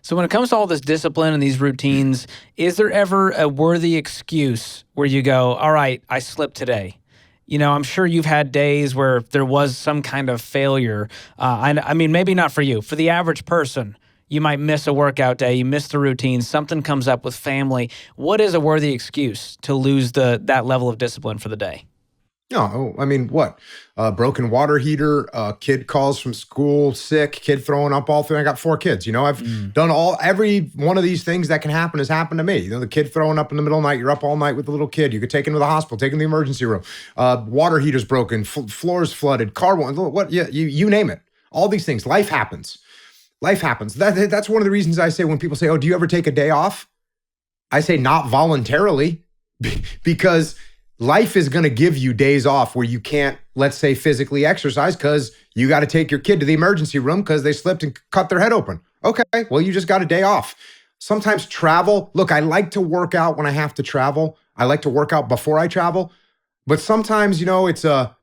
So when it comes to all this discipline and these routines, is there ever a worthy excuse where you go, all right, I slipped today? I'm sure you've had days where there was some kind of failure. I mean, maybe not for you. For the average person, you might miss a workout day, you miss the routine, something comes up with family. What is a worthy excuse to lose that level of discipline for the day? No, I mean, what? Broken water heater, kid calls from school, sick, kid throwing up all through. I got 4 kids. I've done every one of these things that can happen has happened to me. The kid throwing up in the middle of the night, you're up all night with the little kid. You get taken to the hospital, taken to the emergency room. Water heater's broken, floors flooded, car what? Yeah, you name it. All these things. Life happens. Life happens. That's one of the reasons I say when people say, oh, do you ever take a day off? I say not voluntarily because life is going to give you days off where you can't, let's say, physically exercise because you got to take your kid to the emergency room because they slipped and cut their head open. Okay, well, you just got a day off. Sometimes travel. Look, I like to work out when I have to travel. I like to work out before I travel. But sometimes, that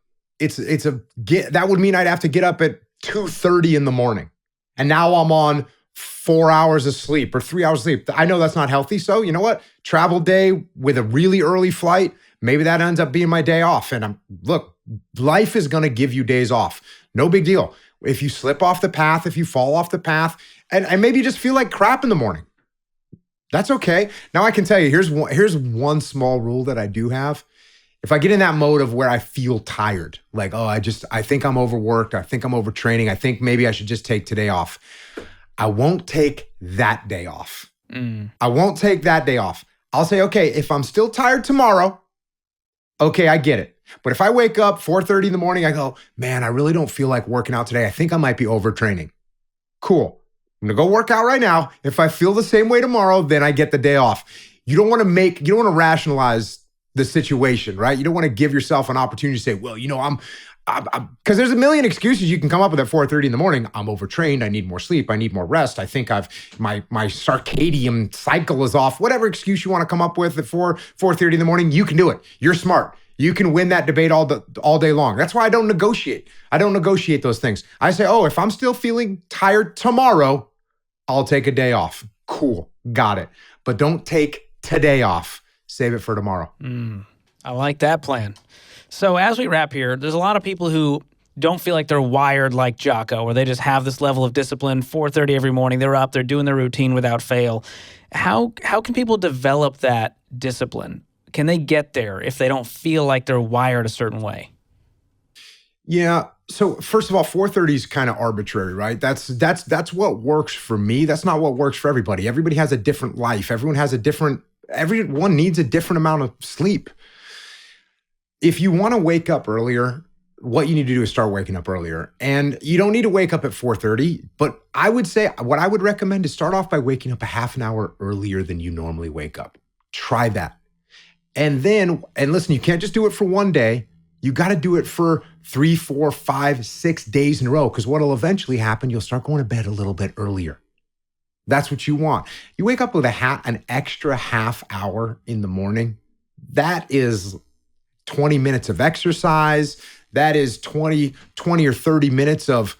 would mean I'd have to get up at 2:30 in the morning. And now I'm on 4 hours of sleep or 3 hours of sleep. I know that's not healthy. So you know what? Travel day with a really early flight, maybe that ends up being my day off. And look, life is going to give you days off. No big deal. If you slip off the path, if you fall off the path, and maybe you just feel like crap in the morning, that's okay. Now I can tell you, here's one small rule that I do have. If I get in that mode of where I feel tired, like, oh, I think I'm overworked, I think I'm overtraining, I think maybe I should just take today off, I won't take that day off. I won't take that day off. I'll say, okay, if I'm still tired tomorrow, okay, I get it. But if I wake up 4:30 in the morning, I go, man, I really don't feel like working out today. I think I might be overtraining. Cool. I'm gonna go work out right now. If I feel the same way tomorrow, then I get the day off. You don't want to rationalize the situation, right? You don't want to give yourself an opportunity to say, well, I'm because there's a million excuses you can come up with at 4:30 in the morning. I'm overtrained. I need more sleep. I need more rest. I think my circadian cycle is off. Whatever excuse you want to come up with at 4:30 in the morning, you can do it. You're smart. You can win that debate all day long. That's why I don't negotiate. I don't negotiate those things. I say, oh, if I'm still feeling tired tomorrow, I'll take a day off. Cool. Got it. But don't take today off. Save it for tomorrow. I like that plan. So as we wrap here, there's a lot of people who don't feel like they're wired like Jocko, or they just have this level of discipline. 4:30 every morning, they're up, they're doing their routine without fail. How can people develop that discipline? Can they get there if they don't feel like they're wired a certain way? Yeah. So first of all, 4:30 is kind of arbitrary, right? That's what works for me. That's not what works for everybody. Everybody has a different life. Everyone needs a different amount of sleep. If you want to wake up earlier, what you need to do is start waking up earlier. And you don't need to wake up at 4:30, but I would say what I would recommend is start off by waking up a half an hour earlier than you normally wake up. Try that. And listen, you can't just do it for one day. You got to do it for 3, 4, 5, 6 days in a row, because what'll eventually happen, you'll start going to bed a little bit earlier. That's what you want. You wake up with an extra half hour in the morning. That is 20 minutes of exercise. That is 20 or 30 minutes of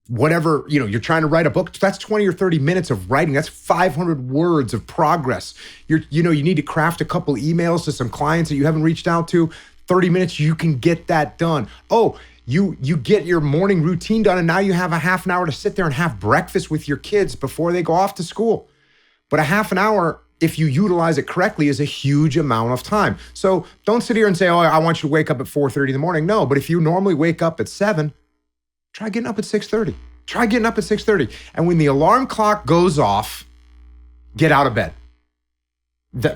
whatever, you're trying to write a book. That's 20 or 30 minutes of writing. That's 500 words of progress. You need to craft a couple emails to some clients that you haven't reached out to. 30 minutes, you can get that done. Oh, you get your morning routine done, and now you have a half an hour to sit there and have breakfast with your kids before they go off to school. But a half an hour, if you utilize it correctly, is a huge amount of time. So don't sit here and say, oh, I want you to wake up at 4:30 in the morning. No, but if you normally wake up at 7, try getting up at 6:30. Try getting up at 6:30. And when the alarm clock goes off, get out of bed.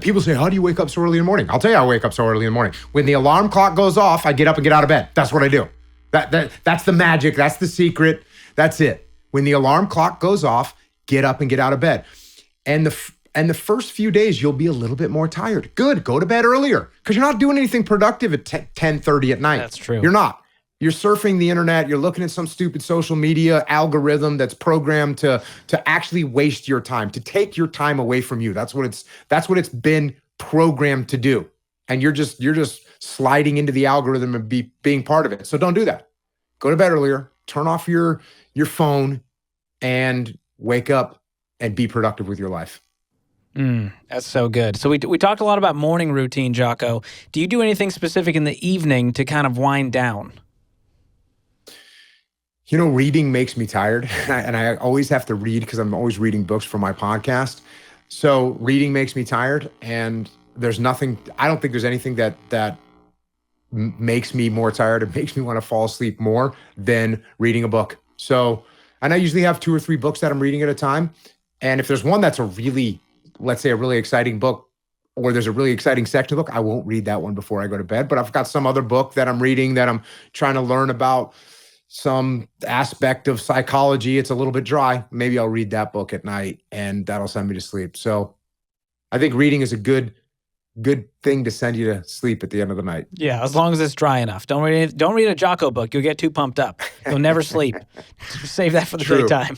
People say, how do you wake up so early in the morning? I'll tell you how I wake up so early in the morning. When the alarm clock goes off, I get up and get out of bed. That's what I do. That's the magic. That's the secret. That's it. When the alarm clock goes off, get up and get out of bed. And the first few days, you'll be a little bit more tired. Good. Go to bed earlier, because you're not doing anything productive at 10:30 at night. That's true. You're not. You're surfing the internet. You're looking at some stupid social media algorithm that's programmed to actually waste your time, to take your time away from you. That's what it's been programmed to do. And you're just sliding into the algorithm and being part of it. So don't do that. Go to bed earlier. Turn off your phone and wake up and be productive with your life. That's so good. So we talked a lot about morning routine, Jocko. Do you do anything specific in the evening to kind of wind down? Reading makes me tired, and I always have to read because I'm always reading books for my podcast. So reading makes me tired, and I don't think there's anything that makes me more tired. It makes me want to fall asleep more than reading a book. So, and I usually have 2 or 3 books that I'm reading at a time. And if there's one that's let's say a really exciting book, or there's a really exciting section of the book, I won't read that one before I go to bed. But I've got some other book that I'm reading that I'm trying to learn about some aspect of psychology. It's a little bit dry. Maybe I'll read that book at night, and that'll send me to sleep. So I think reading is a good thing to send you to sleep at the end of the night. Yeah, as long as it's dry enough. Don't read a Jocko book. You'll get too pumped up. You'll never sleep. Save that for the daytime.